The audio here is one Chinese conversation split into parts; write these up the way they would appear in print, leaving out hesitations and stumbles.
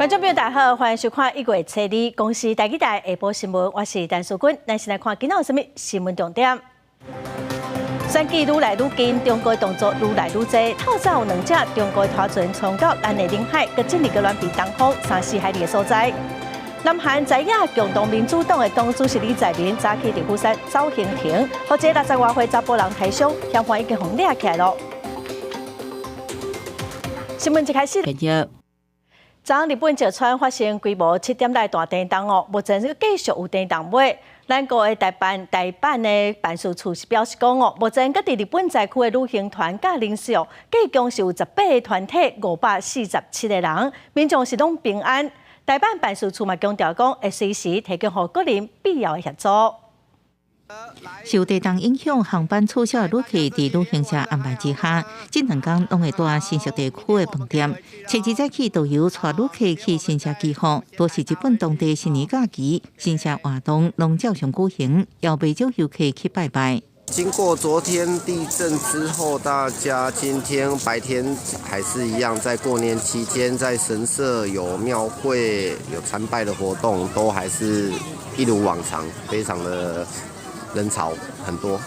观众朋友大家好，欢迎收看1月7日公司台记台下晡新闻，我是陈淑君。咱先来看今仔有什么新闻重点。选举愈来愈近，中国动作愈来愈多。透早有2只中国拖船冲到咱的领海，佮进入个远比东方3-4海里的所在。南韩在野共同民主党的党主席李在明早起伫釜山走行庭，和这60多岁查甫人抬伤，嫌犯已经被抓起来了。新闻一开始。昨日本石川发生规模7点大地震哦，目前继续有地震尾。咱国的台版的办事处是表示讲哦，目前各地日本在区的旅行团甲人数计共是有18个团体，547个人，民众是拢平安。台版办事处嘛强调讲，会随时提供予个人必要的协助。受地震影响，航班取消的旅客伫旅行社安排之下，这2天拢会住新宿地区的饭店。星期早起，导游带旅客去新社集合，都是日本当地新年假期，新社活动拢照常举行，邀不少游客去拜拜。经过昨天地震之后，大家今天白天还是一样，在过年期间，在神社有庙会、有参拜的活动，都还是一如往常，非常的人潮很多。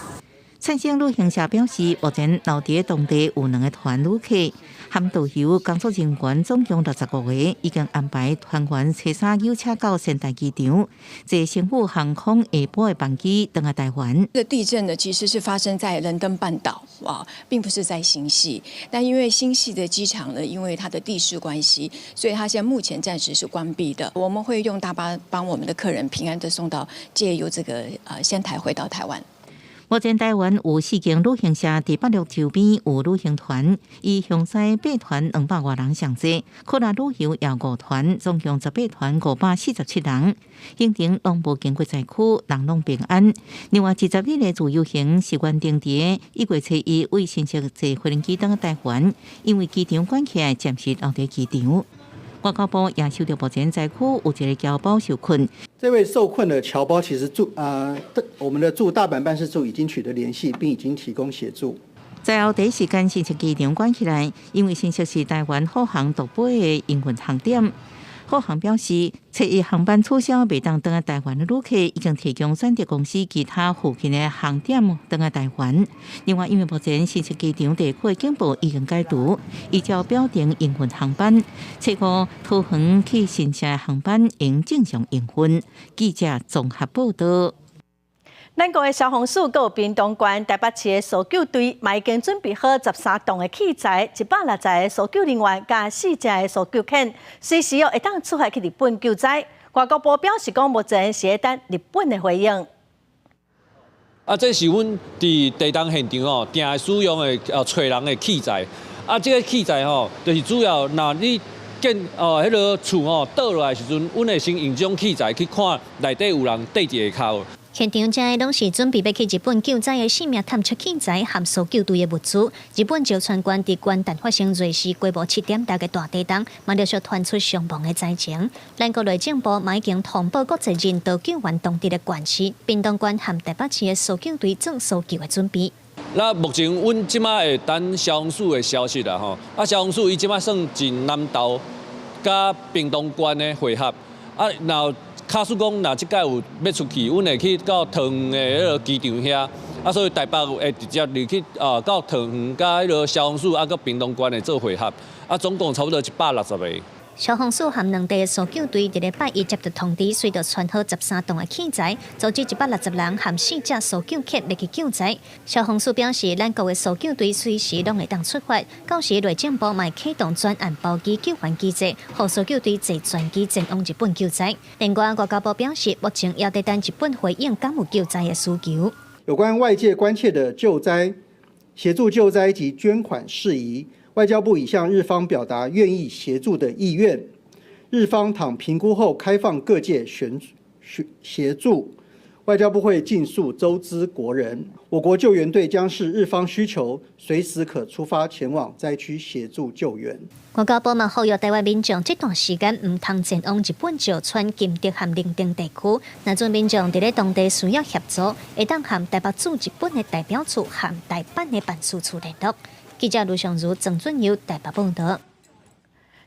灿星旅行社表示，目前留伫当地有2个团旅客，含导游、工作人员总共65个，已经安排团员车衫邀请到仙台机场，坐成府航空下晡的班机登来台湾。这地震呢，其实是发生在仁登半岛啊，并不是在新系。但因为新系的机场呢，因为它的地势关系，所以它现在目前暂时是关闭的。我们会用大巴帮我们的客人平安的送到，借由这个仙台回到台湾。目前台湾有4间旅行社伫北陆周边有旅行团，以详西8团200多人上座，科纳旅游也5团，总共18团547人。行程拢无经过灾区，人拢平安。另外，20日的自由行是原定伫1月7日为新宿坐飞机登台湾，因为机场关起来，暂时留伫机场。外交部也收到目前灾区有一个侨胞受困。这位受困的侨胞其实我们的驻大阪办事处已经取得联系，并已经提供协助。在后第一时间，新宿机场关起来，因为新宿是台湾虎航独飞的营运航点。虎航表示，7日航班取消，未当登来台湾的旅客已经提供选择公司其他附近的航点登来台湾。另外，因为目前新宿机场地区的警报已经解除，依照表定营运航班，7号桃园去新社的航班应正常营运。记者综合报道。咱国的消防署佮有屏东县台北市的搜救队，嘛已经准备好13栋的器材、160个搜救人员加4只的搜救犬，随时会当出发去日本救灾。外交部表示讲，目前是在等日本的回应。这是阮伫地震现场定会使用的找人的器材。这个器材就是主要若你建迄个厝倒落来的时阵，阮会先用这种器材去看内底有人缀一个口。现场这些拢是准备要去日本救灾的性命探测器材和搜救队的物资。日本就船关伫元旦发生瑞士规模7点大个大地震，嘛陆续传出伤亡的灾情。咱国内政部嘛已经通报国际人道救援当地的关系，屏东县和台北市的搜救队正搜救的准备。那目前阮即摆会等消防署的消息啦吼，消防署伊即摆算真南投甲屏东县的会合，然假使讲，若即届有要出去，阮会去到桃园的迄个机场遐，所以台北会直接入去到桃园甲迄个消防署甲屏东县的做会合，总共差不多160个。消防署和2地的搜救队伫礼拜一接到通知，随着传好13栋的器材，组织160人和4只搜救犬要去救灾。消防署表示，咱国的搜救队随时拢会当出发，到时内政部嘛启动专案包机救援机制，让搜救队坐专机前往日本救灾。另外，外交部表示，目前也在等日本回应敢有救灾的需求。有关外界关切的救灾、协助救灾及捐款事宜，外交部已向日方表达愿意协助的意愿，日方倘评估后开放各界协助，外交部会尽速周知国人。我国救援队将视日方需求，随时可出发前往灾区协助救援。外交部嘛呼吁台湾民众这段时间唔通前往日本石川、金德和林丁地区，若准民众伫咧当地需要协助，会当和台北驻日本的代表处和台办的办事处联络。记者卢尚如、郑俊佑台北报道。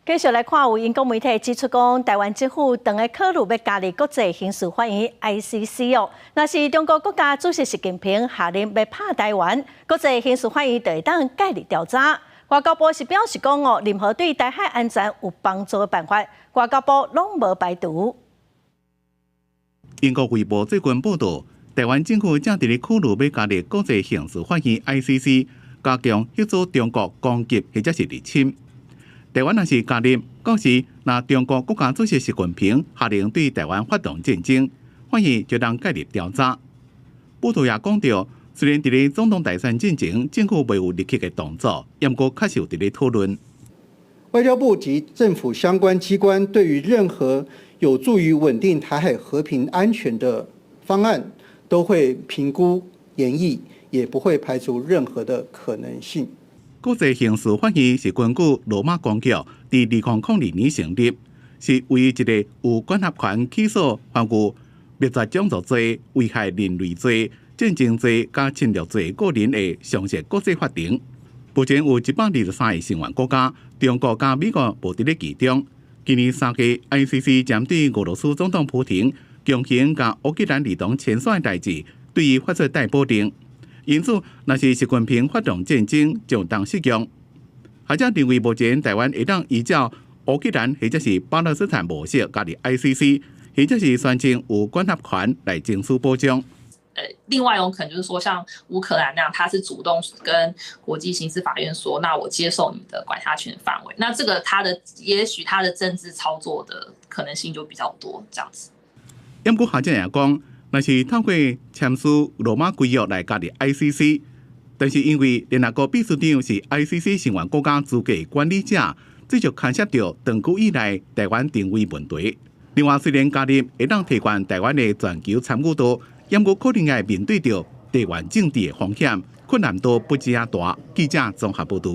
继续来看，有英国媒体指出讲，台湾政府正在考虑要加入国际刑事法院 ICC 哦。若是中国国家主席习近平下令要拍台湾，国际刑事法院就会当介入调查。外交部是表示讲哦，任何对台海安全有帮助的办法，外交部拢无排除。英国《卫报》最近报道，台湾政府正伫咧考虑要加入国际刑事法院 ICC， 加强协助中国攻击或者是入侵。台湾若是加入，到时若中国国家主席习近平下令对台湾发动战争，法院就当介入调查。报道也讲到，虽然伫咧总统大选进前，政府未有立刻的动作，不过确实有伫咧讨论。外交部及政府相关机关对于任何有助于稳定台海和平安全的方案，都会评估研议，也不会排除任何的可能性。国际刑事法院是根据罗马公约伫2002年成立，是唯一一个有管辖权起诉犯有灭绝种族罪、危害人类罪、战争罪加侵略罪个人的常设国际法庭。目前有123个成员国家，中国加美国无伫咧其中。今年3月 ，ICC 针对俄罗斯总统普廷强行甲乌克兰儿童遣返的代志，对伊发出逮捕令。因此，若是习近平发动战争，就当适用。学者认为，目前台湾会当依照乌克兰或者是巴勒斯坦模式加入 ICC， 或者是宣称有管辖权来争取保障。另外一种可能就是说，像乌克兰那样，他是主动跟国际刑事法院说，那我接受你的管辖权范围。那这个也许他的政治操作的可能性就比较多，这样子。不过学者也讲，若是透过签署罗马规约来加入 ICC， 但是因为联合国秘书长是 ICC 成员国家资格管理者，这就牵涉到长久以来台湾定位问题。另外，虽然加入会当提高台湾的全球参与度，不过可能会面对到地缘政治的风险，困难度不止啊大。记者综合报道。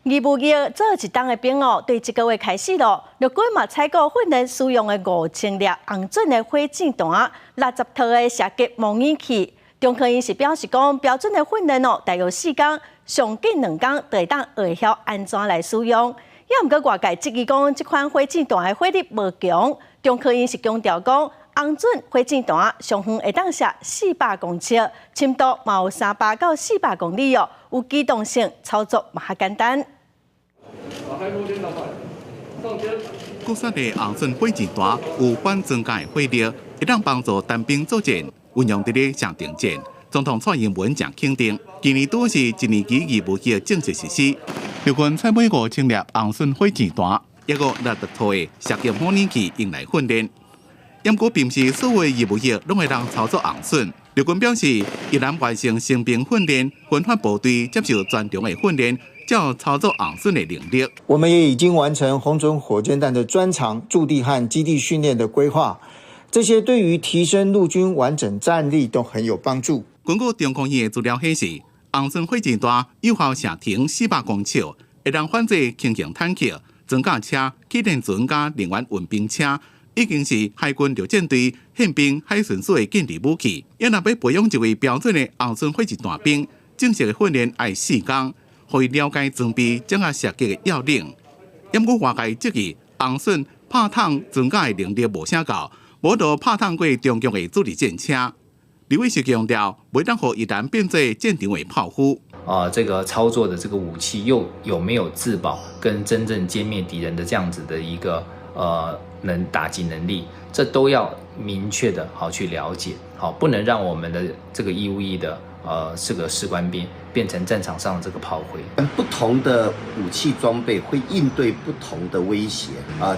义务役做一档的兵哦，对这个月开始咯，陆军嘛采购训练使用的5000粒红准的火箭弹，60套的射击模拟器。中科院是表示讲，标准的训练哦，大约4天，上紧2天就会当学晓安怎来使用。也毋过外界质疑讲，这款火箭弹的火力无强。中科院是强调讲，红准火箭弹上远会当射400公尺，深度嘛有300到400公里哦，有机动性，操作嘛较简单。国产的红准火箭弹有反增加的火力，会当帮助单兵作战，运用伫咧上定战。总统蔡英文正肯定，今年拄是1年期义务役正式实施。陆军采买5000粒红准火箭弹，也有60套的射击模拟器用来训练。不过，并是所有义务役拢会当操作红准。陆军表示，一旦完成新兵训练，分发部队接受专长的训练，才有操作红准的能力。我们也已经完成红准火箭弹的专长驻地和基地训练的规划，这些对于提升陆军完整战力都很有帮助。根据中科院的资料显示，红准火箭弹有效射程400公尺，会当反制轻型坦克、装甲车、机电船加能源运兵车，已经是海军陆战队、宪兵、海巡署的建立武器。也若要培养一位标准的红准火箭弹兵，正式的训练要4天，可以了解装备、掌握射击的要领。不过外界质疑红准拍膛装甲的能力无啥高，无就拍膛过中共的主力战车。李伟是强调，袂当互一旦变做战场的炮灰。这个操作的这个武器又有没有自保，跟真正歼灭敌人的这样子的一个能打击能力，这都要明确的好去了解，好，不能让我们的这个义务役的这个士官兵变成战场上的这个炮灰。不同的武器装备会应对不同的威胁，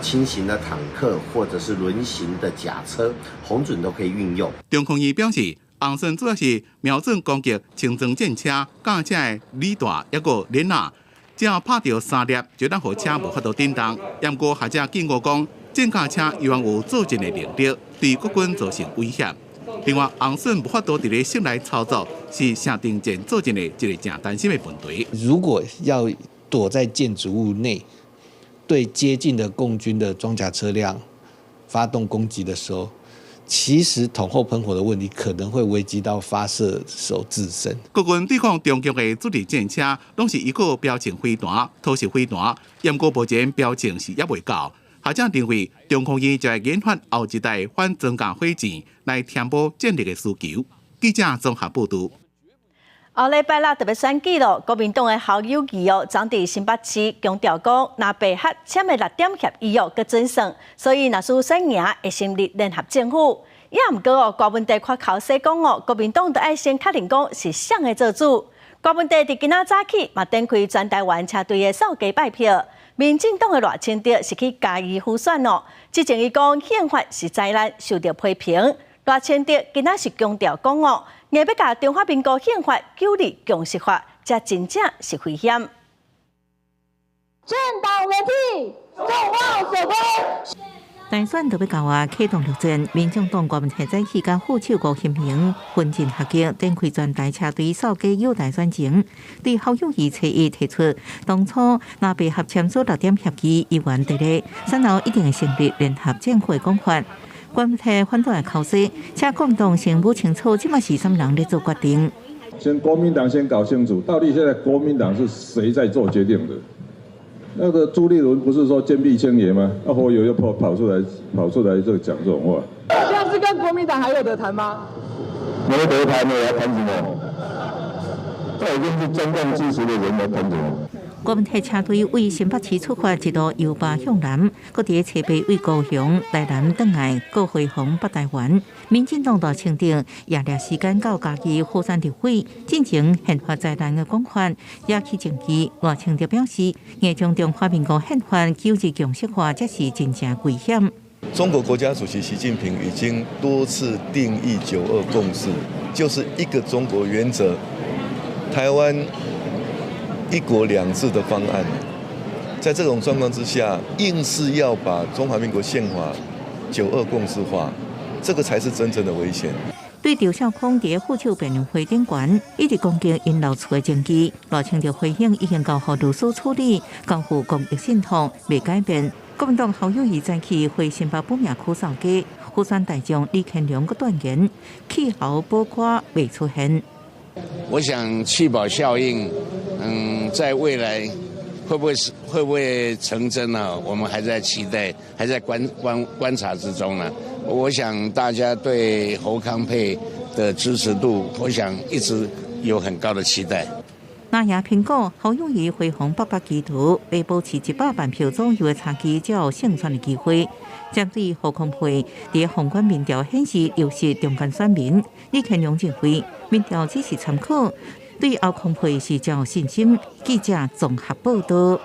轻型的坦克或者是轮型的甲车，红准都可以运用。中科院表示，红准主要是瞄准攻击轻装战车、驾车的履带，抑个连啊，只要拍到3粒，就当互车无法度震动。不过学者警告讲，战甲车依然有作战的能力，对国军造成威胁。另外，红准无法度伫咧室内操作，是下定战作战的一个正担心的问题。如果要躲在建筑物内，对接近的共军的装甲车辆发动攻击的时候，其实桶后喷火的问题可能会危及到发射手自身。国军对抗中共的主力战车，拢是一个标情飞弹、偷袭飞弹，不过目前标情是也未到。学者认为，中空医就会研发后一代反增加火箭来填补战力的需求。记者综合报道。后礼拜六特别选举咯，国民党的侯友宜总伫新北市强调讲，若白合签的6点协议搁准算，所以若输选赢会成立联合政府。也毋过郭文地看口说讲国民党都爱先确认讲是谁会做主。郭文地伫今仔早起嘛展开全台湾车队的扫街拜票。民进党的赖清德是去嘉义辅选咯，之前伊讲宪法是灾难，受到批评。赖清德今仔是强调讲硬要甲中华民国宪法9日共识化，这真正是危险。政党轮替，众望所归。大选就要到啊，启动陆战，民众党国民体早起甲副手吴新平分进合击，展开全台车队扫街友台选情。对侯友宜初一提出，当初若配合签署6点协议，议员伫咧选后一定会成立联合政府的讲法。国民体反对口说，且国民党先不清楚，即嘛是什么人咧做决定。先国民党先搞清楚，到底现在国民党是谁在做决定的？那个朱立伦不是说坚壁清野吗？那侯友又跑出来这个讲这种话。现在是跟国民党还有得谈吗？没得谈了，要谈什么？这已经是中共支持的人来谈什么？国民体车队为新北市出发，一路由北向南，搁伫车北为高雄、台南转来，搁回防北台湾。民进党大清定也掠时间到家己火山入会，进行宪法灾难的讲法，也去证据。赖清德表示，硬将中华民国宪法9日共识化，这是真正危险。中国国家主席习近平已经多次定义9·2共识，就是一个中国原则，台湾1国2制的方案。在这种状况之下，硬是要把中华民国宪法9·2共识化，这个才是真正的危险。对赵少康伫副手辩论会顶悬，一直攻击因流出的证据，赖清德回应已经交予律师处理，交付公益信托，未改变。国民党侯友宜早起回新北本命区扫街，呼选大将李乾良个断言，气候包括未出现。我想气保效应，在未来会不会成真呢？我们还在期待，还在观察之中呢。我想大家对侯康配的支持度，我想一直有很高的期待。那也评估侯友宜回防800基图，被保持100万票左右的差距，才有胜选的机会。针对侯康配伫宏观民调显示优势中间选民，李乾良认为民调只是参考，对侯康配是较有信心。记者综合报道。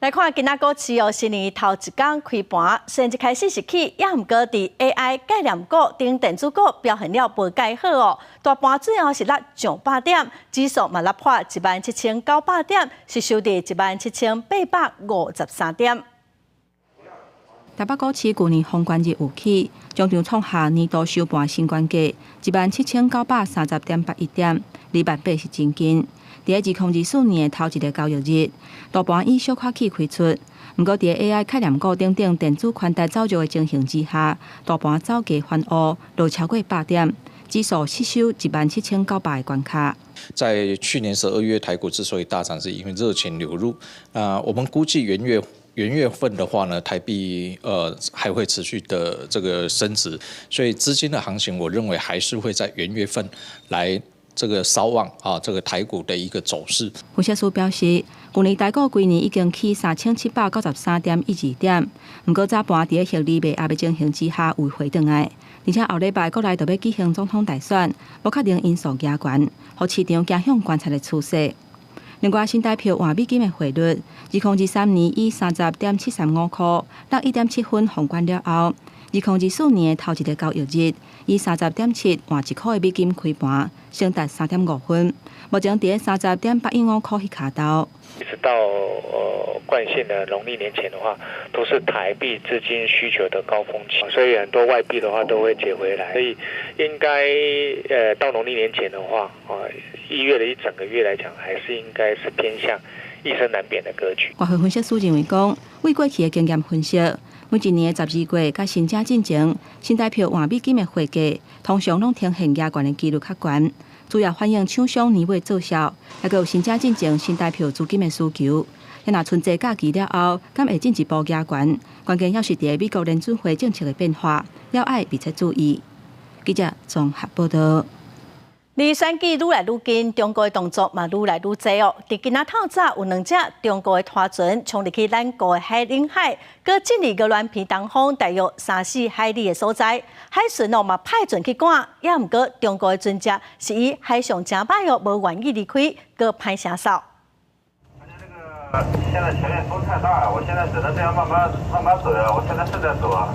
来看今仔股市新年头一天开盘，虽然一开始是起，也毋过伫 AI 概念股、顶电子股表现了无介好哦。大盘最后是落上8点，指数嘛落破17900点，是收伫17853点。台北股市去年封关日有起，将场创下年度收盘新关价17930.81点，离万八是真近。伫2024年的头一个交易日，大盘以小可起开出，不过伫 AI 概念股等电子宽带走弱的情形之下，大盘走价翻乌，落超过8点，指数失守17900的关卡。在去年12月台股之所以大涨，是因为热钱流入。我们估计元月份的话呢，台币还会持续的这个升值，所以资金的行情，我认为还是会在元月份来这个稍望这个台股的一个走势。分析师表示，去年台股规年已经起3793.12点，不过早盘伫个获利未压的情形之下有回转来，而且后礼拜国内就要举行总统大选，不确定因素加悬，互市场加向观察的趋势。另外，新台币换美金的汇率，2023年以30.735块落1.7分封关了后，2024年的头一个交易日以30.7换1块的美金开盘，升达3.5分，目前伫30.815块迄卡刀。一直到惯性的农历年前的话，都是台币资金需求的高峰期，所以很多外币的话都会解回来，所以应该到农历年前的话1月的一整个月来讲，还是应该是偏向易升难贬的格局。外汇分析师认为讲，为过去的经验分析，每一年的12月，甲申请进前，新台票换美金的会价通常拢呈现牙悬的几率较悬，主要反映厂商年尾做销，还有申请进前新台票资金的需求。若春节假期了后，敢会进一步加悬？关键要是伫美国联准会政策的变化，要爱密切注意。记者综合报道。离选举愈来愈近，中国的动作嘛愈来愈多哦。伫今仔透早有2只中国的拖船冲入去咱国的海领海，搁进入个乱偏东方大约3-4海里的所在，海巡哦嘛派船去赶，也毋过中国的船只是以海上正歹哦，无愿意离开，搁歹声扫。现在前面风太大了，我现在只能这样慢慢走了。我现在正在走啊。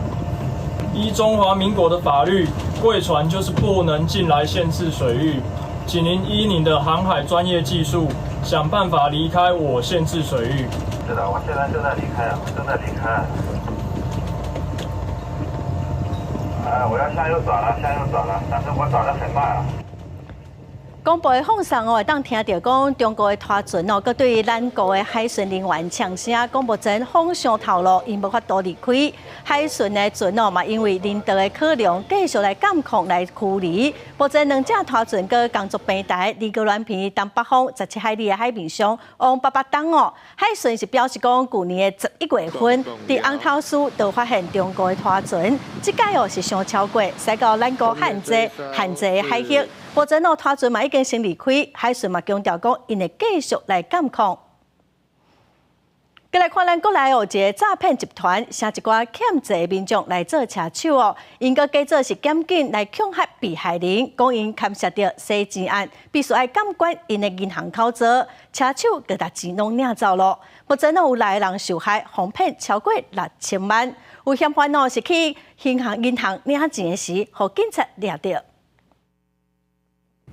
依中华民国的法律，贵船就是不能进来限制水域，请您依您的航海专业技术，想办法离开我限制水域。是的，我现在正在离开啊，正在离开。我要向右转了，但是我转得很慢啊。广播的放送会当听到讲中国的拖船哦，佮对咱国的海巡人员呛声，讲目前方向透露，因无法度离开。海巡的船哦嘛，因为人道的考量，继续来监控来驱离。目前2只拖船佮工作平台离高远偏东北方17海里的海面上往北东哦。海巡是表示讲，去年的11月份，伫红头区就发现中国的拖船，这届哦是上超过驶到咱国限制的海域。目前哦，拖船嘛已经先离开，海巡嘛强调讲，因会继续来监控。再来看咱国内有一个诈骗集团，请一寡欠债民众来做车手哦，因个假做是检警来恐吓被害人，讲因牵涉到洗钱案，必须爱监管因的银行口座，车手佮把钱拢领走咯。目前有6个人受害，哄骗超过6000万。有嫌犯哦是去银行领钱时，互警察抓到。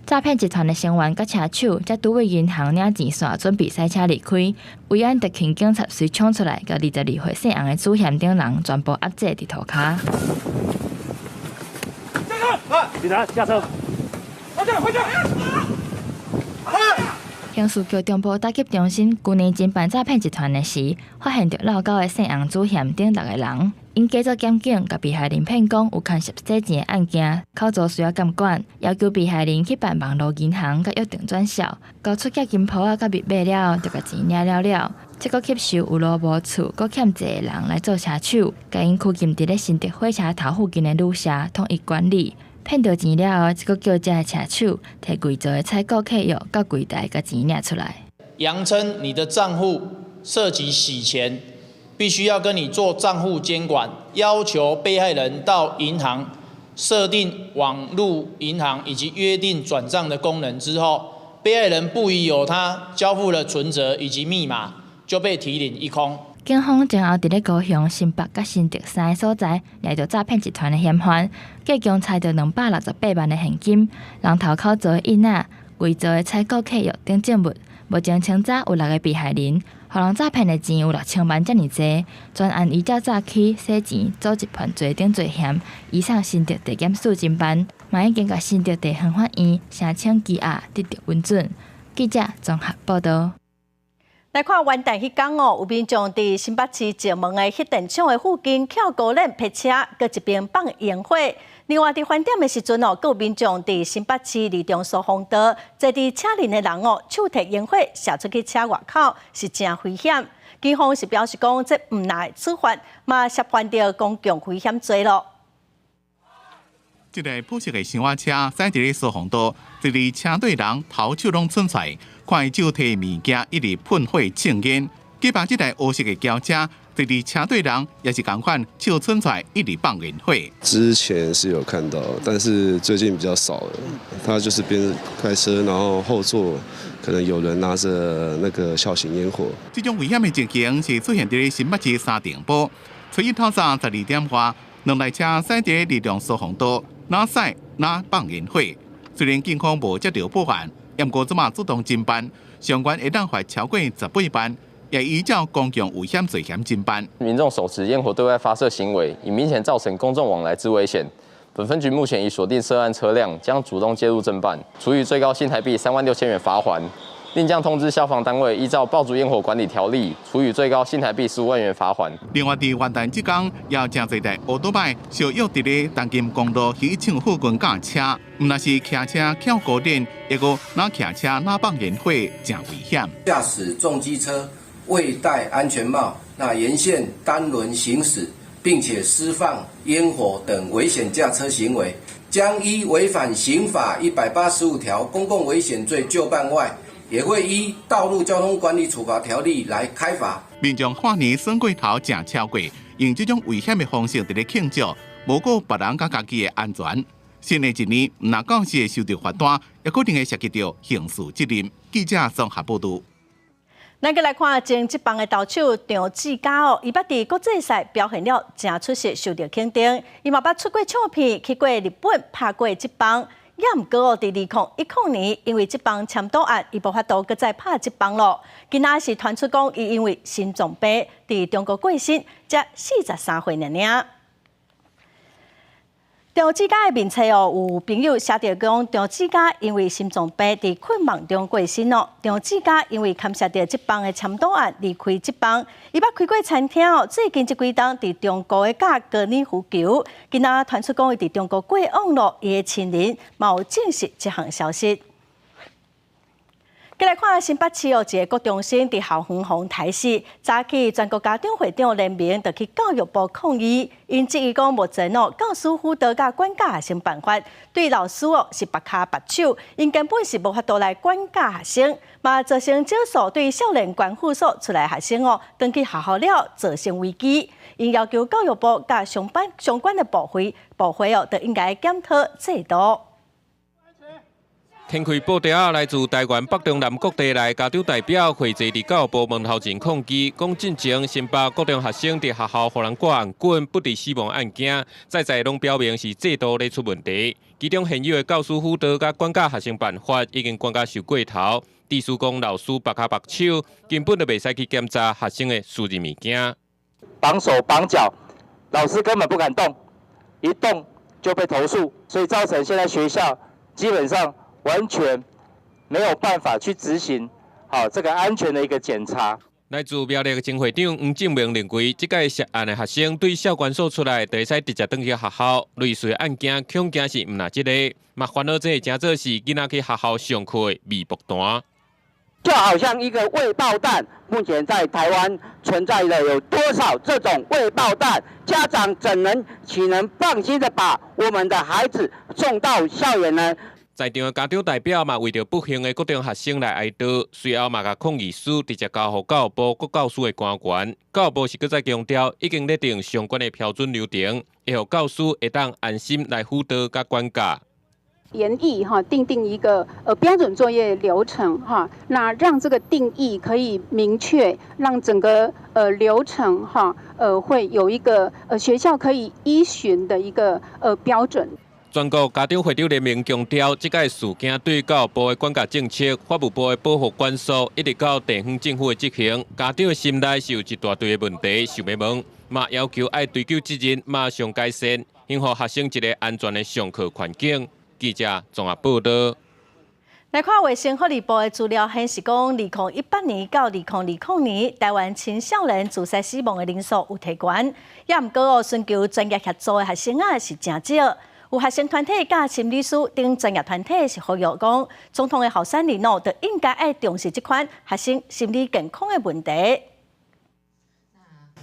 诈骗集团的成员甲车手，才拄位银行领钱线，准备驶车离开。维安特勤警察随冲出来，甲22岁姓洪的主嫌等人全部压制伫涂骹。警察下车！回去！刑事局中部打击中心去年侦办诈骗集团的时，发现着闹交的姓洪主嫌等6个人。因假作检警，甲被害人骗讲有牵涉洗钱的案件，口座需要监管，要求被害人去办网络银行，甲约定转销，交出价金铺甲密码了后，就甲钱领了。这个吸收有路无厝，搁欠债的人来做车手，甲因拘禁伫咧新竹火车头附近的旅社，统一管理。骗到钱了后，这个叫这车手摕贵州的采购契约，到柜台甲钱领出来。扬称你的账户涉及洗钱。必须要跟你做账户监管，要求被害人到银行设定网路银行以及约定转账的功能之后，被害人不疑有他，交付了存折以及密码，就被提领一空。警方前后伫咧高雄、新北甲新竹3个所在抓到诈骗集团的嫌犯，计共采到268万的现金、人头口座的印仔、贵州的采购契约等证物。目前清查有6个被害人。互人诈骗的钱有6000万，遮尔济。专案依照诈欺、洗钱、组织犯罪等罪嫌，移送新竹地检署侦办，嘛已经甲新竹地方法院申请羁押，得到允准。记者综合报道。来看元旦迄天哦，有民众伫新北市石门的迄电厂的附近翘高链劈车，搁一边放烟火。另外，伫饭点的时阵哦，各有民众伫新北市立中苏方道，坐伫车内的人哦，手提烟火射出去车外口，是真危险。警方是表示讲，这毋乃处罚，嘛涉犯着公共危险罪咯。一个普色的箱仔车驶伫咧苏方道，一个车队人头手拢皴出来，看伊手提物件一直喷火呛烟。隔壁这台黑色的轿车。对伫车队人也是同款，手伸出来一直放烟火。之前是有看到，但是最近比较少了。他就是边开车，然后后座可能有人拿着那个小型烟火。这种危险的情形是出现伫新北市三重埔，初一透早12点外，2台车驶伫立中苏方道，哪驶哪放烟火。虽然警方无接到报案，不过即马主动侦办，相关会当罚超过18万。也依照公共危险罪嫌侦办。民众手持烟火对外发射行为，已明显造成公众往来之危险。本分局目前已锁定涉案车辆，将主动介入侦办，处以最高新台币36000元罚锾，另将通知消防单位依照爆竹烟火管理条例，处以最高新台币15万元罚款。另外，伫元旦即天，也真侪台乌托邦小约伫咧东金公路喜庆附近驾车，毋但是骑车跳高点，也个拿骑车拿放烟火，真危险。驾驶重机车未戴安全帽，那沿线单轮行驶，并且施放烟火等危险驾车行为，将依违反刑法185条公共危险罪就办外，也会依道路交通管理处罚条例来开罚。民众看年算过头，真超过，用这种危险的方式伫咧庆祝，无顾别人甲家己的安全。新的一年，唔但讲是会受到罚单，也可能会涉及到刑事责任。记者综合报道。咱再来看前职棒的投手张志佳哦，伊捌伫国际赛表现了真出色，受到肯定。伊嘛捌出过唱片，去过日本拍过职棒。也毋过哦，伫2010年，因为职棒签赌案，伊无法度搁再拍职棒咯。今仔是传出讲，伊因为心脏病伫中国过身，才43岁尔。张志佳的面册哦，有朋友写着讲，张志佳因为心脏病伫困梦中过身哦。张志佳因为牵涉着职棒的签赌案离开职棒，伊捌开过餐厅哦，最近这几冬伫中国的甲高尔夫球，今仔传出讲伊伫中国过往咯，伊的亲人嘛有证实这项消息。再来看新北市哦，一个国中生伫校园防台死，早起全国家长会长联名就去教育部抗议，因质疑讲目前哦，教师辅导甲管教学生办法对老师哦是白卡白手，因根本是无法度来管教学生，嘛造成少数对少年管护所出来学生哦，登去学校了造成危机。因要求教育部甲相关的部会哦，都应该检讨制度。天开报道来自台湾北中南各地来家长代表汇集伫教育部门头前抗议，讲进前新北各中学生伫学校互人挂红棍、不治死亡案件，再拢表明是制度咧出问题。其中现有的教师辅导甲管教学生办法已经管教受过头，意思讲老师白卡白手，根本就袂使去检查学生的私人物件。绑手绑脚，老师根本不敢动，一动就被投诉，所以造成现在学校基本上完全没有办法去执行好这个安全的一个检查。来自苗栗的前会长黄正明认为，这届涉案的学生对校管所出来，就会使直接登去学校。类似的案件，恐惊是唔那一个，嘛烦恼这真做是囡仔去学校上课的微博单。就好像一个未爆弹，目前在台湾存在的有多少这种未爆弹？家长岂能放心的把我们的孩子送到校园呢？在场的家长代表嘛，为着不幸的各中学生来哀悼，随后嘛甲抗议书直接交予教育部各教师的官员。教育部是搁再强调，已经拟定相关的标准流程，会让教师会当安心来辅导甲管教。研议定一个标准作业流程那让这个定义可以明确，让整个流程会有一个学校可以依循的一个标准。全国家长会长联名强调，这届事件对教育部的管教政策、法务部的保护管束，一直到地方政府的执行，家长的心内是有一大堆的问题想要问，嘛要求爱追究责任，马上改善，应予学生一个安全的上课环境。记者综合报道。来看卫生福利部的资料显示，讲2018年到2020年，台湾青少年自杀死亡的人数有提悬，也毋过寻求专业协助的学生是真少。有学生团体甲心理师等专业团体是呼吁讲，总统的候选人就应该爱重视这款学生心理健康的问题。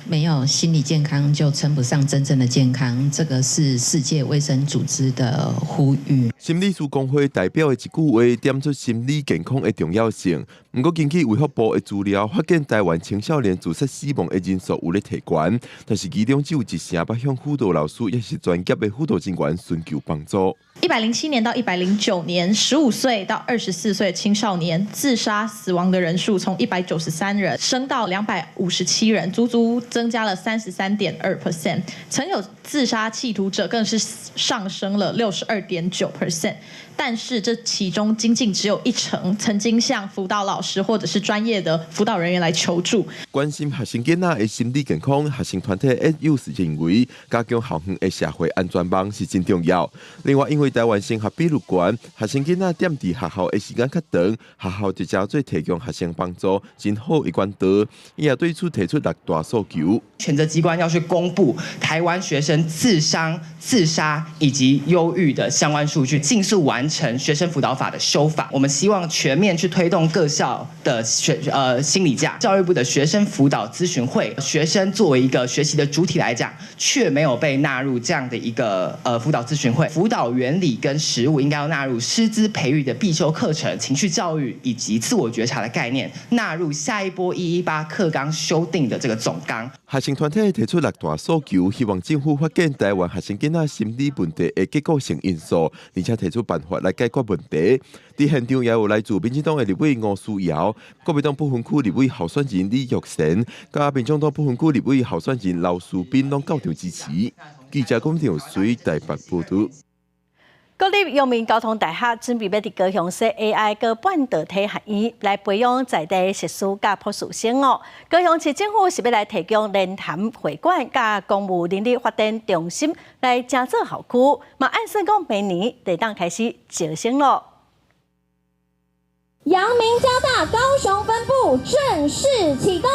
没有心理健康就称不上真正的健康，这个是世界卫生组织的呼吁。心理师工会代表的一句话点出心理健康的重要性。不过，根据卫福部的资料，发现台湾青少年自杀死亡的人数有咧提悬，但是其中只有1成北向辅导老师也是专业的辅导人员寻求帮助。107年到109年，15岁到24岁青少年自杀死亡的人数从193人升到257人，足足增加了33.2%，曾有自杀企图者更是上升了62.9%。但是这其中仅仅只有1成曾经向辅导老师或者是专业的辅导人员来求助。关心学生囡仔的心理健康，学生团体 SUS 认为加强校园的社会安全网是真重要。另外，因为台湾升学比率高，学生囡仔踮伫学校的时间较长，学校就正做提供学生帮助，真好一管道。伊也对此提出6大诉求。选择机关要去公布台湾学生自伤、自杀以及忧郁的相关数据，尽速完成学生辅导法的修法。我们希望全面去推动各校的心理假。教育部的学生辅导咨询会，学生作为一个学习的主体来讲，却没有被纳入这样的一个辅导咨询会。辅导原理跟实务应该要纳入师资培育的必修课程、情绪教育以及自我觉察的概念，纳入下一波118课纲修订的这个总纲。学生团体提出6大诉求，希望政府发现台湾学生囡仔心理问题的结构性因素，而且提出办法来解决问题。伫现场也有来自民进党的立委吴思瑶、国民党不分区立委候选人李玉成，加民众党不分区立委候选人刘淑彬拢到场支持。记者龚庭随台北报道。国立阳明交通大学准备要伫高雄设 AI 和半导体学院，来培养在地硕士甲博士生哦。高雄市政府是要来提供联谈会馆甲公务人力发展中心来加做校区，嘛按算讲明年得当开始招生咯。阳明交大高雄分部正式启动。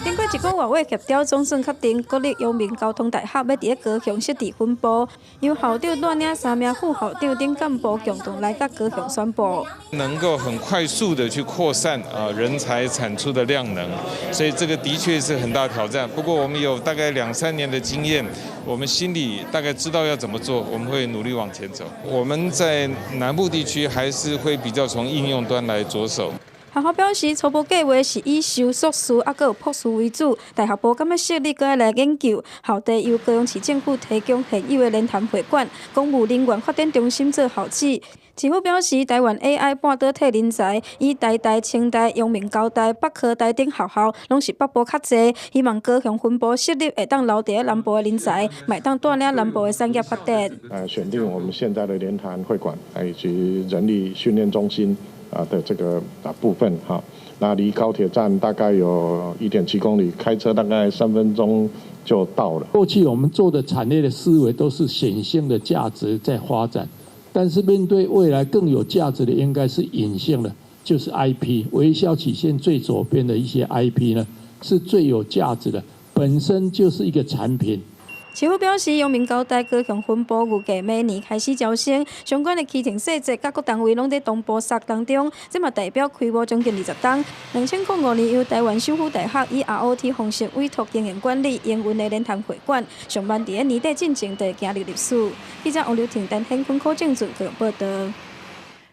经过1个月的协调，总算确定国立阳明交通大学要伫高雄设置分部，由校长带领3名副校长等干部共同来到高雄宣布。能够很快速的去扩散人才产出的量能，所以这个的确是很大挑战。不过我们有大概2-3年的经验，我们心里大概知道要怎么做，我们会努力往前走。我们在南部地区还是会比较从应用端来着手。学校表示，初步计划是以修硕士还有博士为主。大学部敢要设立，搁来研究。校地由高雄市政府提供现有的联谈会馆、公务人员发展中心做校址。市府表示，台湾 AI 半导体人才以台大、清大、阳明交大、北科大等学校，拢是北部较侪。希望高雄分部设立会当留伫南部的人才，买当带领南部的产业发展。选定我们现在的联谈会馆以及人力训练中心的这个部分哈，那离高铁站大概有1.7公里，开车大概3分钟就到了。过去我们做的产业的思维都是显性的价值在发展，但是面对未来更有价值的应该是隐性的，就是 IP。微笑曲线最左边的一些 IP 呢，是最有价值的，本身就是一个产品。市府表示，阳明交大高雄分部预计明年开始招生，相关的课程细节甲各单位拢在同步策当中，这嘛代表开幕将近20档。2005年由台湾首府大学以 ROT 方式委托经营管理营运的联谈会馆，上班伫年底进程就行入历史。记者王柳婷、陈天坤、柯正俊各报道。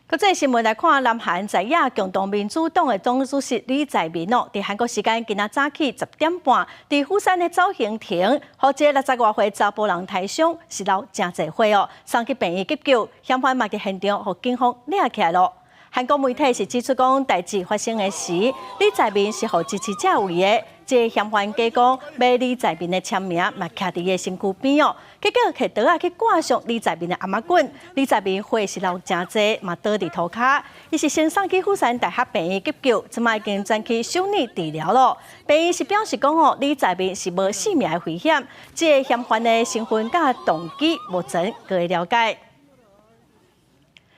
国际新闻来看，南韩在野共同民主党的总主席李在明伫韩国时间今仔早起10点半，伫釜山的造型亭，和一个60多岁查甫人抬伤，是流真侪血哦，送去病院急救，嫌犯嘛伫现场互警方抓起来咯。韩国媒体是指出讲，代志发生的时，李在明是互支持者为的。这嫌犯假讲买李在明的签名，嘛徛伫个身躯边哦。结果摕刀啊去挂上李在明的阿妈棍，李在明血是流真济，嘛倒伫涂骹。伊是先送去釜山大学病院急救，即卖已经转去小儿治疗咯。病院是表示讲哦，李在明是无性命的危险。这嫌犯的身份甲动机目前可以了解。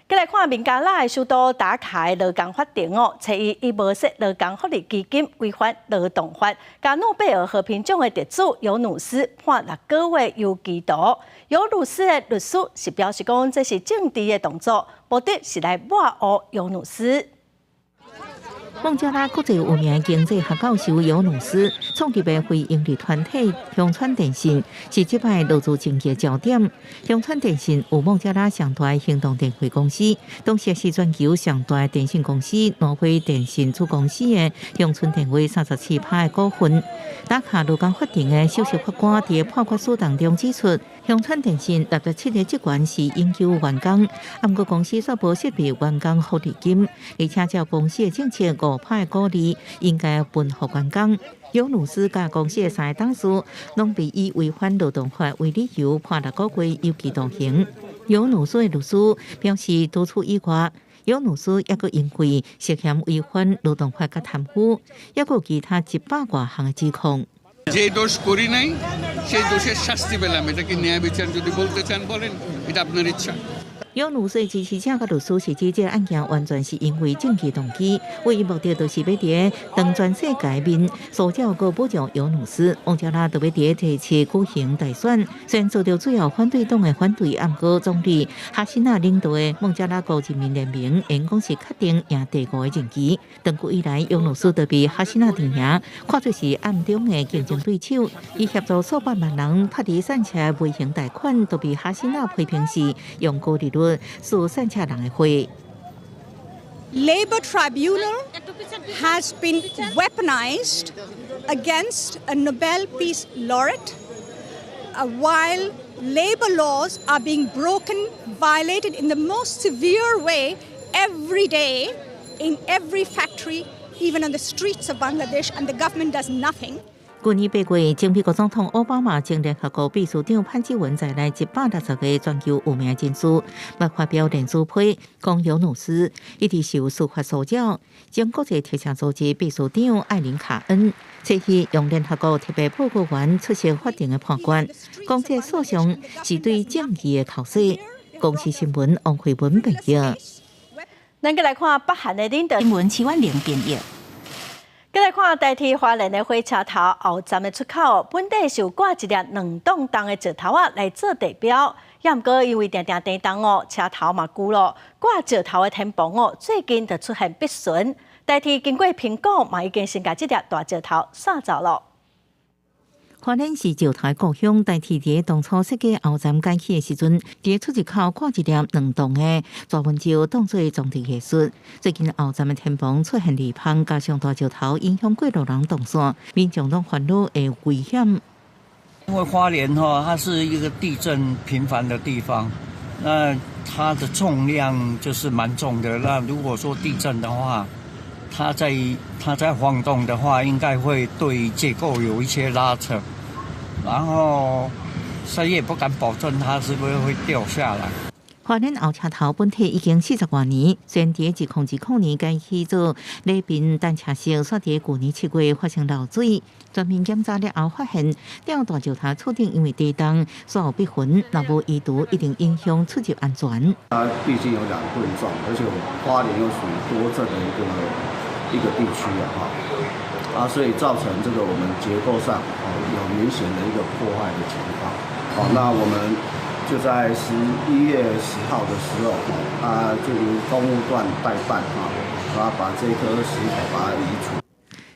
再来看孟加拉的首都打卡的劳工法庭哦，查以无设劳工福利基金违反劳动法，甲诺贝尔和平奖的得主尤努斯判6个月有期徒。尤努斯的律师是表示讲，这是政治的动作，目的是来抹黑尤努斯。孟加拉国际有名经济学教授尤努斯创立的非营利团体乡村电信，是这摆劳资争议的焦点。乡村电信有孟加拉上大的行动电话公司，同时是全球上大的电信公司挪威电信子公司的乡村电话37%的股份。打卡劳工法庭的首席法官伫判决书当中指出，乡村电信67个职员是永久员工，不过公司所无设备员工福利金，而且照公司的政策5%鼓励应该分给员工。有律师甲公司的3个董事拢被以违反劳动法为理由判6个月有期徒刑。有律师的律师表示，除此以外，有律师也佫因为涉嫌违反劳动法甲贪污，也佫有其他100多项的指控。যে দোষ করি নাই সেই দোষের শাস্তি পেলাম এটাকে ন্যায় বিচার যদি বলতে চান বলেন এটা আপনার ইচ্ছা有律师支持者甲律师是指这案件完全是因为政治动机，唯一目的就是要伫当全世界面塑造和保障有律师，王家拉就要伫提起举行大选，虽然遭到主要反对党的反对，过总理哈辛娜领导的孟加拉国人民联盟因讲是确定赢第5个任期。长久以来，有律师都被哈辛娜阵营看作是暗中的竞争对手，伊协助数百万人拍伫散车微型贷款，都被哈辛娜批评是用高利率。是散车人的会。Labour Tribunal has been weaponized against a Nobel Peace Laureate, while labour laws are being broken, violated in the most severe way every day in every factory, even on the streets of Bangladesh, and the government does nothing. 去年8月，前美国总统奥巴马将联合国秘书长潘基文在内160个全球有名人士，要发表联署批，讲有律师一直受司法骚扰。将国际特赦组织秘书长艾琳卡恩这次用联合国特别报告员出席法庭的判决，讲这诉讼是对正义的考试。公司新闻王慧文报道。咱来看北韩的领导新闻7万0编译。再来看代替花莲的火车头后站的出口，本地是有挂一粒2栋重的石头来做地标，也毋过因为定定地动车头嘛旧咯，挂石头的天棚最近就出现壁损，代替经过评估嘛已经先把这粒大石头扫走了。花莲市石头故乡，代替伫当初设计后站改起的时阵，伫出入口挂一粒2栋的大文石当作装饰艺术。最近后站的天棚出现裂缝，加上大石头影响过路人动线，民众拢烦恼会危险。因为花莲它是一个地震频繁的地方，那它的重量就是蛮重的。那如果说地震的话，它在晃动的话，应该会对结构有一些拉扯，然后谁也不敢保证它是不是会掉下来。花莲后车头本体已经40多年，虽然伫10年改起做礼宾单车式，煞伫去年7月发生漏水，全面检查了后发现，吊大石头厝顶因为地动，所有壁痕，若无移除，一定影响出入安全。它毕竟有2吨重，而且花莲又属于多震的一个地区所以造成这个我们结构上有明显的一个破坏的情况。那我们就在11月10号的时候，就由公务段代办把这颗石头把它移除。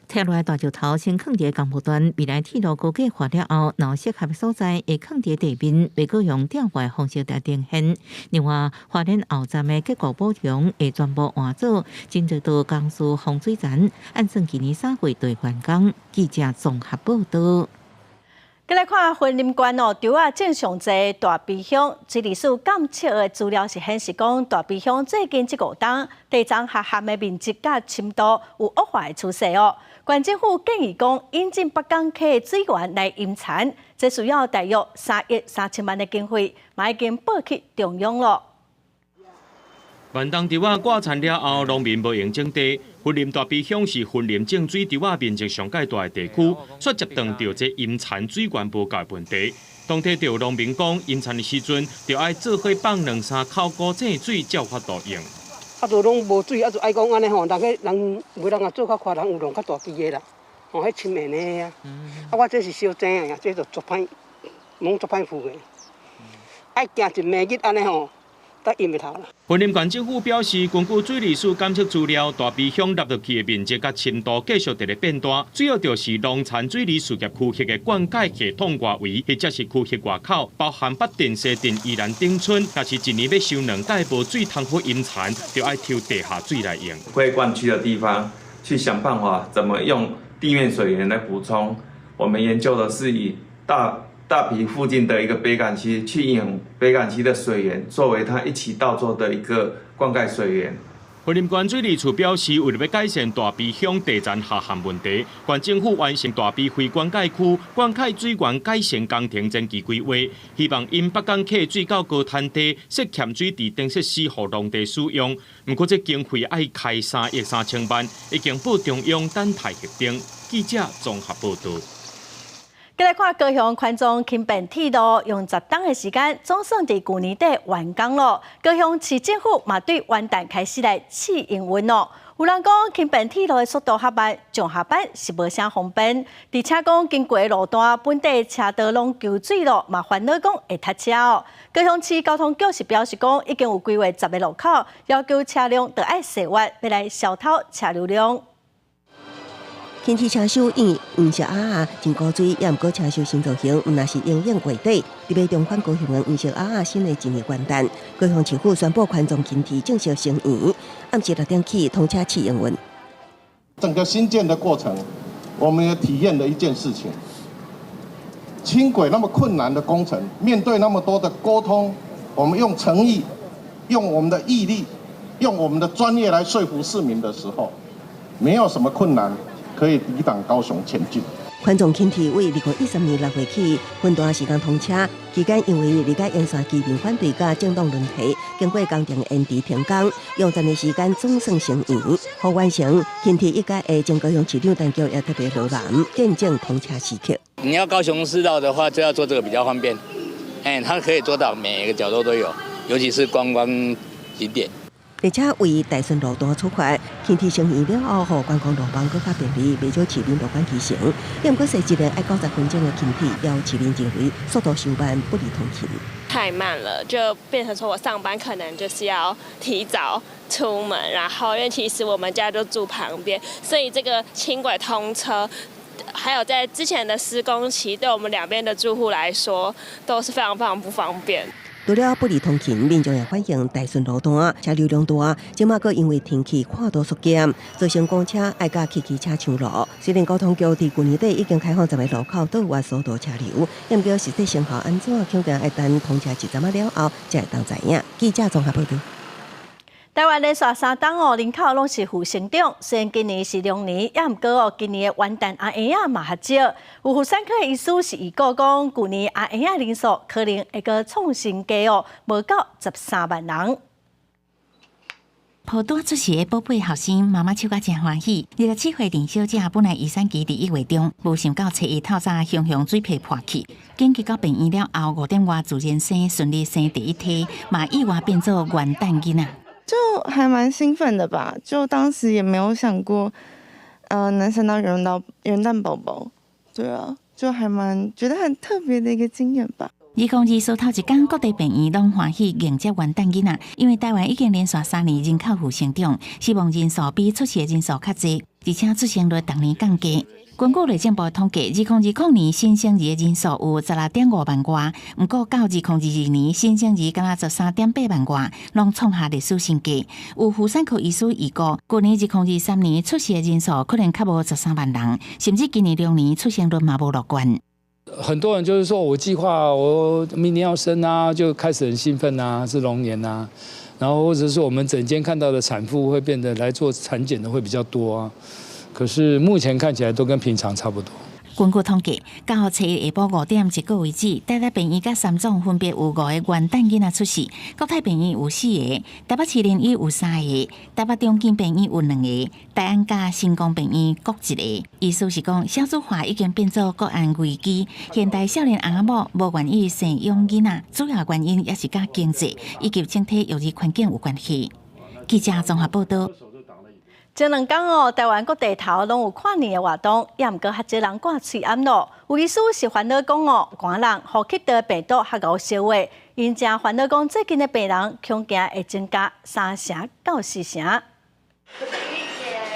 拆落来大石头先放伫工务段，未来铁路高架化了后，若适合的所在会放伫地面，袂过用电话方式来呈现。另外，花莲后站的结构补强会全部换做真侪道公司防水层，按算今年3月对完工。记者综合报道。再来看云林县除啊正常在大鼻乡，水利署监测的资料是显示讲，大鼻乡最近这5冬地层下陷的面积甲深度有恶化的趋势县政府建议讲，引进北港溪水源来引产，这需要大约3亿3千万的经费，嘛已经报去中央了。万冬稻仔挂产了后，农民无用种地。云林大鼻乡是云林种水稻仔面积上介大的地区，却接触到这引产水源无够的问题。当地就农民讲，引产的时阵，就要做伙放2-3口古井水，才有法度用。就拢无水，就爱讲安尼人每人做较快，人有量较大支的啦，迄深面的啊。我这是小井啊，这就足歹，拢足歹付的。爱行一暝日安尼才用袂头啦。云林县政府表示，根据水利署监测资料，大鼻乡纳入去的面积甲深度继续在变大，主要就是农产水利事业区域的灌溉系统外围，或者是区域外口，包含北镇、西镇、宜兰顶村，若是一年要收2届无水通好引产，就要抽地下水来用。会灌区的地方，去想办法怎么用地面水源来补充。我们研究的是以大大埤附近的一个北港溪，去引用北港溪的水源，作为它一起稻作的一个灌溉水源。云林县水利处表示，为了要改善大埤乡地站下陷问题，县政府完成大埤非灌溉区灌溉水源改善工程前期规划，希望因北港溪水到高滩地涉欠水池等设施互农地使用。不过，这经费要开3亿3千万，已经报中央等待核定。记者综合报道。再来看高雄环中轻便铁路用10天的时间，总算伫去年底完工了。高雄市政府嘛对元旦开始来试营运咯。有人讲轻便铁路的速度较慢，上下班是无啥方便，而且讲经过的路段本地车道拢求水咯，嘛烦恼讲会塞车哦。高雄市交通局是表示讲，已经有规划10个路口，要求车辆都爱细挖，要来消透车流量。轻铁车厢因为黄色真古锥，也毋过车厢新造型，毋若是应用月底，特别中款高雄的黄色新的一年元旦，高雄市府宣布宽纵轻铁正式成员，暗时6点起通车试营运。整个新建的过程，我们也体验了一件事情：轻轨那么困难的工程，面对那么多的沟通，我们用诚意、用我们的毅力、用我们的专业来说服市民的时候，没有什么困难可以抵挡高雄前进。宽纵轻铁为2013年6月起分段时间通车，期间因为理解沿线居民反对甲政党轮替，经过工程延迟停工，用10的时间总算成员。好完成轻铁一届的前高雄市长陈菊也特别落难见证通车时刻。你要高雄市道的话，就要做这个比较方便。它可以做到每一个角落都有，尤其是观光景点。列车为大顺路段出发，轻铁成员了后，观光路网更加便利，袂少市民落班骑乘。也毋过，实际的爱90分钟的轻铁，要市民认为速度太慢，不利通勤。太慢了，就变成说我上班可能就是要提早出门，然后因为其实我们家就住旁边，所以这个轻轨通车。还有在之前的施工期，对我们两边的住户来说都是非常非常不方便。除了不利通勤，民众也反映大顺路段车流量大，即马阁因为天气跨度缩减，造成公车爱甲骑车上路。虽然交通局伫去年底已经开放10个路口倒挖疏导车流，也毋过实际成效安怎，恐怕要等通车1站了后才会当知影。记者综合报道。台湾连续3档人口拢是负成长，虽然今年是龙年，也毋过今年的元旦阿婴仔嘛较少。有妇产科医师是预告讲，去年阿婴仔人数可能会个创新低无到13万人。抱大出世的宝贝后生，妈妈笑甲真欢喜。27岁林小姐本来预产期伫1月中，无想到初一透早熊水皮破去，紧急到病院了后5点外自然生，顺利生第1胎，嘛意外变做元旦囡仔。就还蛮兴奋的吧，就当时也没有想过，能生到元旦宝宝，对啊，就还蛮觉得很特别的一个经验吧。2024头一天，各地病院拢欢喜迎接元旦囡仔，因为台湾已经连续3年人口负成长，死亡人数比出生人数较侪，而且出生率逐年降低。根据内政部统计，2020年新生儿的人数有16.5万外，不过到2022年新生儿敢若13.8万外，拢创下历史新低。有妇产科医师预估，去年2023年出生的人数可能较无13万人，甚至今年龙年出生率嘛无乐观。很多人就是说我计划我明年要生啊，就开始很兴奋啊，是龙年啊，然后或者是我们诊间看到的产妇会变得来做产检的会比较多啊。可是目前看起来都跟平常差不多。根据统计，到初一下晡5点1个为止，台北病院甲3总分别有5个元旦囡仔出世，国泰病院有4个，台北市联医有3个，台北中京病院有2个，大安甲新光病院各1个。意思是讲，少子化已经变作国安危机，现代少年阿某无愿意生养囡仔，主要原因也是甲经济以及整体育儿环境有关系。记者综合报道。前2天台湾各地头拢有跨年的活动，也毋过较侪人挂喙暗咯。有医师是烦恼讲寒人呼吸道病毒较高烧话，因正烦恼讲最近的病人恐惊会增加3成到4成。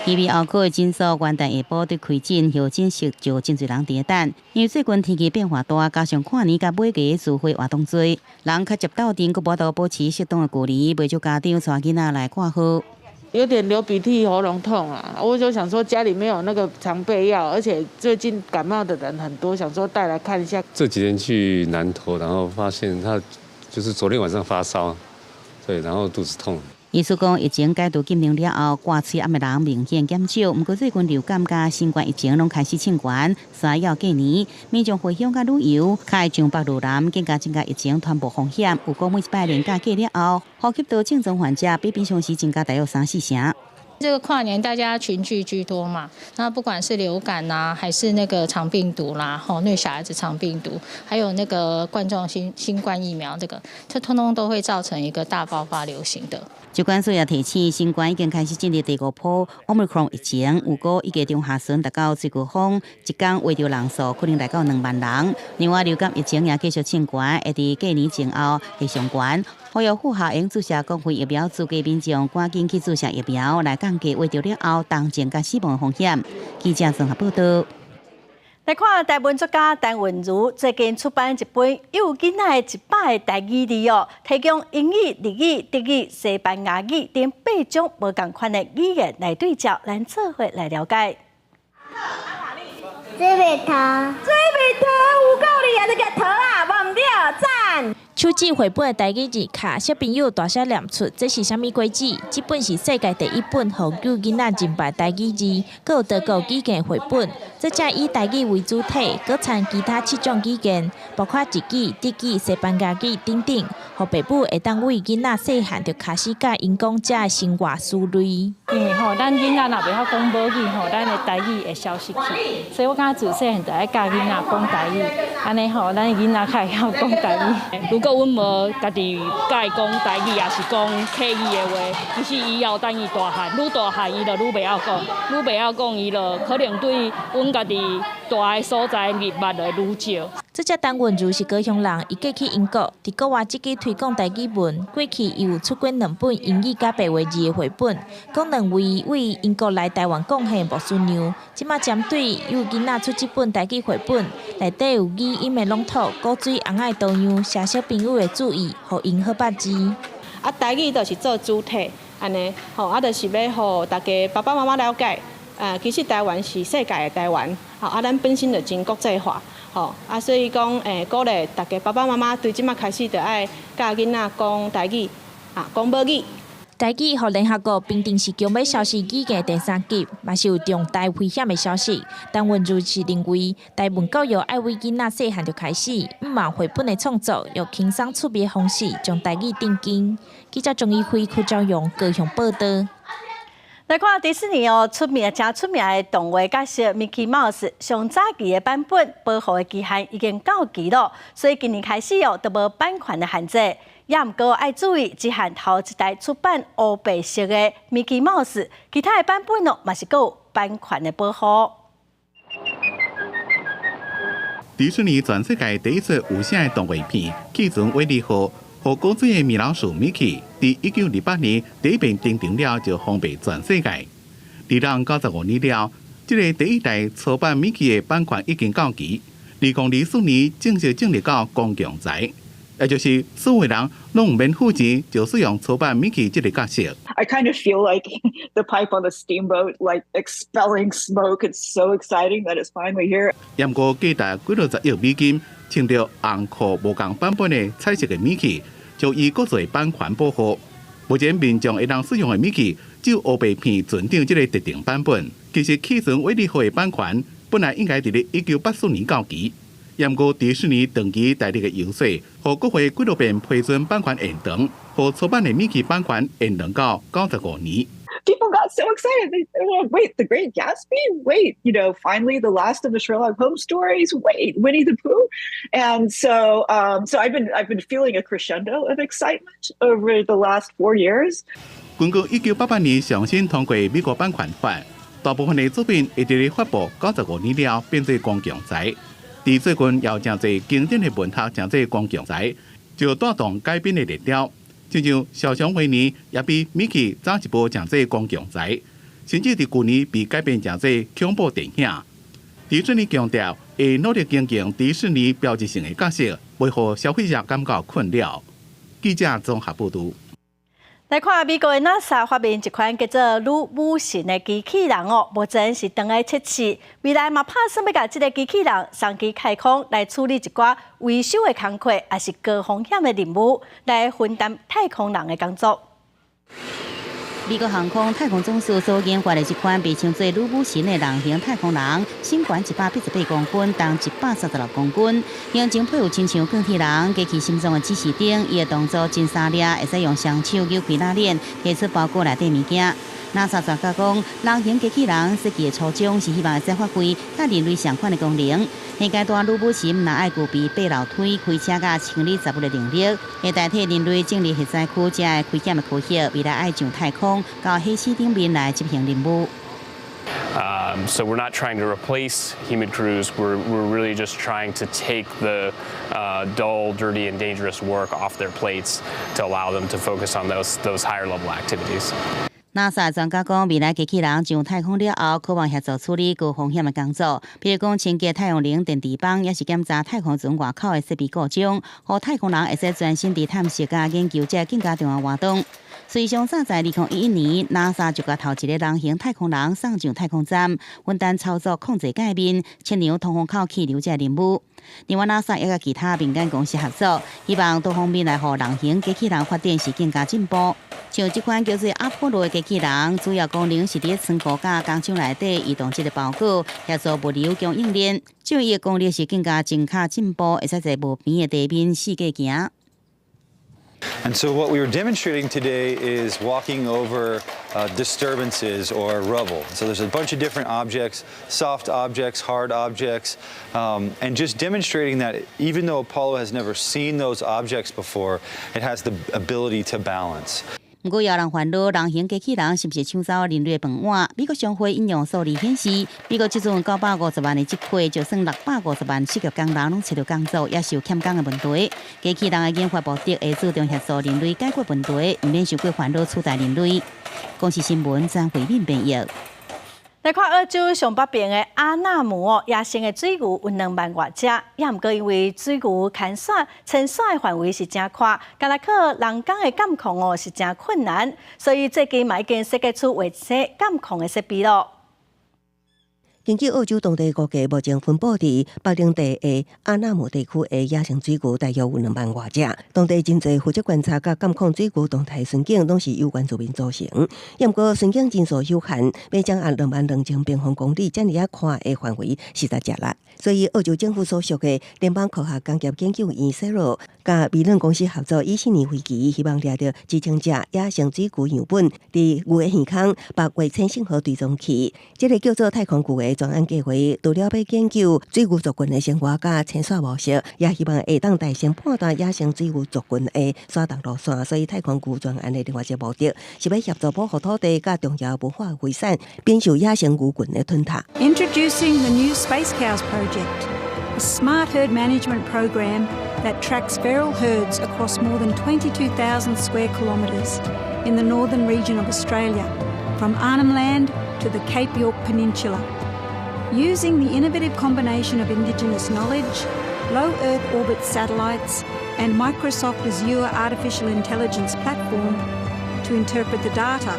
因为后过真数元旦下晡对开诊后诊室就真侪人伫等，因为最近天气变化大，加上跨年甲尾期聚会活动多，人较接斗阵，佮无法度保持适当的距离，袂少家长带囡仔来挂号。有点流鼻涕、喉咙痛啊。我就想说家里没有那个常备药，而且最近感冒的人很多，想说带来看一下。这几天去南投，然后发现他就是昨天晚上发烧，对，然后肚子痛。医师讲，疫情解除禁令了后，挂嘴暗的人明显减少。不过最近流感加新冠疫情拢开始清悬，3月过年，民众回乡甲旅游，开上北路南，更加增加疫情传播风险。有讲每一摆年假过了后，呼吸道症状患者比平常时增加大约3-4成。这个跨年大家群聚居多嘛，那不管是流感啦，还是那个肠病毒啦，那小孩子肠病毒，还有那个冠状新冠疫苗，这通通都会造成一个大爆发流行的。主管需要提醒，新冠已经开始进入第5波 Omicron 疫情，有过1个中下旬达到最高峰，一天围着人数可能达到2万人。另外，流感疫情也继续清悬，会伫过年前后会上悬。呼吁副校应注射公费疫苗资格民众赶紧去注射疫苗，来降低围着了后重症甲死亡风险。记者综合报道。来看台湾作家陈文如最近出版一本有囡仔100个台语字哦，提供英语、日语、德语、西班牙语等8种无同款的语言来对照，咱做伙来了解。水蜜桃，有够厉害，这个桃啊，忘掉，赞！手指绘本的台语字卡，小朋友大声念出，这是啥物规矩？这本是世界第1本互幼囡仔认白台语字，阁有德国语言绘本。这只以台语为主体，阁掺其他7种语言，包括日语、德语、西班牙语等等，互爸母会当为囡仔细汉就开始教因讲这生活思类。因为咱囡仔若袂晓讲母语咱的台语会消失去，所以我感觉自细汉就爱教囡仔讲台语，安尼咱囡仔较会晓讲台语。如果阮无家己教伊讲台语，也是讲客语的话，其实以后等伊大汉，愈大汉伊就愈袂晓讲，愈袂晓讲，伊就可能对阮家己大的所在日捌的愈少。这只陈文如是高雄人，伊过去英国，伫国外积极推广台语文。过去伊有出过2本英语加白话字的绘本，讲2位为英国来台湾贡献无孙娘。即马针对幼囡仔出这本台语绘本，内底有语音的朗读、古水红爱多样，写小朋友的注意，互因好捌字。台语就是做主体，安尼，就是要互大家爸爸妈妈了解，其实台湾是世界的台湾，咱本身就真国际化。所以讲，鼓励大家爸爸妈妈对即马开始就爱教囡仔讲台语，讲母语。台语互联合国评定是将要消失语言第3级，嘛是有重大危险的消息。陈文如是认为，台湾教育爱为囡仔细汉就开始，毋望绘本的创作用轻松趣味的方式将台语定根。记者钟义辉、柯昭勇高雄报道。来看迪士尼哦，真出名的动画角色 Mickey Mouse 上早期的版本保护的期限已经到期了，所以今年开始哦都无版权的限制。也毋过爱注意，只限头一代出版黑白色的 Mickey Mouse， 其他的版本哦嘛是阁有版权的保护。迪士尼全世界第一出有声的动画片《气船威利号》。和古锥的米老鼠 Mickey， 伫1928年第一遍登场了，就风靡全世界。295年了，这个第一代初版 Mickey 的版权已经到期，2024年正式进入到公共财，也就是所有人拢免付钱就使用初版 Mickey 这个角色。I kind of feel like the pipe on the steamboat, like expelling smoke. It's so exciting that it's finally here. 也毋过价值几多10亿美金。穿着红裤无同版本的彩色的 Mickey， 就以各类版权保护。目前民众会当使用的 Mickey， 只有黑白片船长这个特定版本。其实气船威利号的版权本来应该伫咧1984年到期，也毋过迪士尼长期大力的游说，和国会几多遍批准版权延长，和初版的 Mickey 版权延长到95年。People got so excited. They were like, wait, The Great Gatsby? Wait, finally the last of the Sherlock Holmes stories? Wait, Winnie the Pooh? And so I've been feeling a crescendo of excitement over the last 4 years. 根据1988年上新通过美国版权法，大部分的作品会伫咧发布95年了变做公共财。伫最近有真侪经典的文学、真侪公共财，就带动改编的热潮。就像小熊维尼也比 Mickey 早一步真侪公共财，甚至伫去年被改编真侪恐怖电影。迪士尼强调会努力经营迪士尼标志性的角色，袂互消费者感到困扰。记者综合报道。来看美国的 NASA 发明一款叫做女武神的机器人哦，目前是正在测试，未来嘛打算要把这个机器人送去太空来处理一寡维修的工作，也是高风险的任务，来分担太空人的工作。美国航空太空总署所研发的这款被称作女武神的人形太空人，身悬188公分，重136公斤，形情配有亲像钢铁人，加其心脏的指示灯，伊的动作真沙粒，会使用双手扭开拉链，提出包裹内底物件。NASA 专家讲，人形机器人设计的初衷是希望会使发挥甲人类相款的功能。现阶段女武神若爱具备爬楼梯、开车甲清理杂物的能力，会代替人类建立核载区这开检的科学，未来爱上太空到火星顶面来执行任务。So we're not trying to replace human crews. We're really just trying to take the dull, dirty, and dangerous work off their plates to allow them to focus on those higher level activities. NASA 专家讲，未来机器人上太空了后，渴望协助处理高风险的工作，比如讲清洁太阳能电池板，也是检查太空船外口的设备故障，让太空人会使专心地探索甲研究这更加重要活动。实际上，早在2011年 ，NASA 就甲头一个人形太空人送上太空站，分担操作控制界面、测量通风口气流这任务。另外 ，NASA 也甲其他民间公司合作，希望多方面来让人形机器人发展是更加进步。像这款叫做阿波罗的机器人，主要功能是伫仓库甲工厂内底移动这个包裹，协助物流供应链。就伊的功力是更加真卡进步，会使在无边的地面四界行。And so what we were demonstrating today is walking over disturbances or rubble. So there's a bunch of different objects, soft objects, hard objects, and just demonstrating that even though Apollo has never seen those objects before, it has the ability to balance. 不过，也有人烦恼人形机器人是不是抢走人类的饭碗？美国商会引用数字显示，美国这种950万的职缺，就算650万失业工人拢找到工作，也是有欠工的问题。机器人的研发目的会注重协助人类解决问题，唔免受过烦恼取代人类。公视新闻张慧敏编译。来看澳洲上北边的阿纳姆哦，野生的水牛有2万多只，也毋过因为水牛牵线牵线的范围是真宽，加来靠人工的监控哦是真困难，所以最近嘛已经设计出卫星监控的设备咯。根据澳洲当地估计，目前分布伫北领地的阿纳姆地区的野生水牛大约有2万多只。当地真侪负责观察甲监控水牛动态巡警，拢是有关住民组成。也毋过巡警人数有限，要掌握22000平方公里这么宽的范围实在吃力。所以，澳洲政府所属的联邦科学工业研究院泄露，甲微软公司合作14年飞机，希望掠到2000只野生水牛样本，伫牛的耳孔绑卫星信号追踪器。这个叫做太空牛的专案计划，除了要研究水牛族群的生活甲迁徙模式，也希望会当大声判断野生水牛族群的徙动路线。所以，太空牛专案的另外一个目的，是要协助保护土地甲重要文化遗产，免受野生牛群的吞噬。Introducing the new Space Cows project, a smart herd management program that tracks feral herds across more than 22,000 square kilometres in the northern region of Australia, from Arnhem Land to the Cape York Peninsula. Using the innovative combination of Indigenous knowledge, low Earth orbit satellites, and Microsoft Azure Artificial Intelligence platform to interpret the data,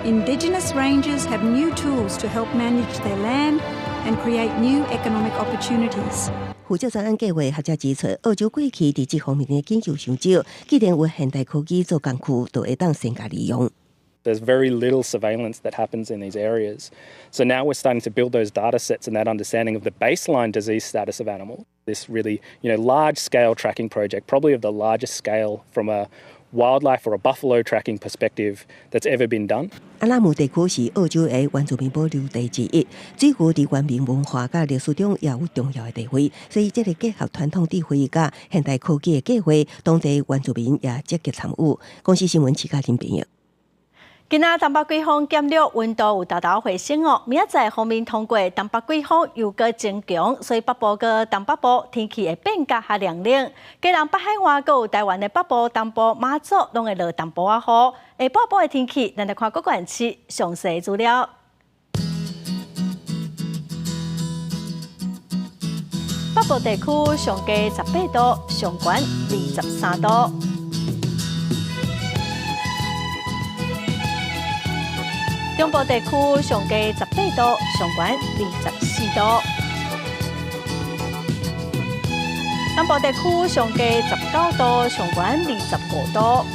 Indigenous rangers have new tools to help manage their land and create new economic opportunities. 负责专案计划学者指出，澳洲过去伫这方面的研究上少，既然有现代科技做工具，就会当善加利用。There's very little surveillance that happens in these areas. So now we're starting to build those data sets and that understanding of the baseline disease status of animals. This really, large-scale tracking project, probably of the largest scale from a wildlife or a buffalo tracking perspective that's ever been done. 阿纳姆地区是澳洲的原住民保留地之一，水牛伫原民文化甲历史中也有重要的地位，所以这个结合传统智慧甲现代科技的计划，当地原住民也积极参与。公视新闻齐家欣编译。今仔东北季风减弱，温度有大大回升哦。明仔载方面通过东北季风又搁增强，所以北部搁东北部天气会变较较凉冷。加上北海岸搁有台湾的北部、东部、马祖拢会落东部啊雨。下半部的天气，咱来看各县市详细资料。北部地区上低18度，上悬23度。中部地区上低18度，上悬24度。南部地区上低19度，上悬25度。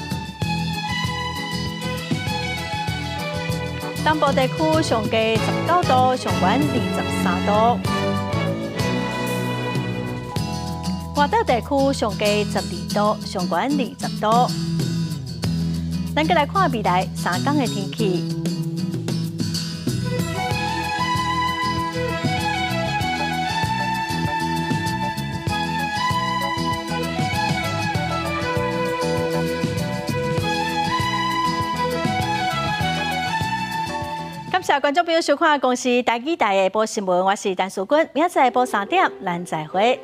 东部地区上低19度，上悬23度。外岛地区上低12度，上悬20度。咱再来看未来3天的天气。感谢观众朋友收看《公视台语台的下晡新闻》，我是陈淑君，明仔载下晡3点，咱再会。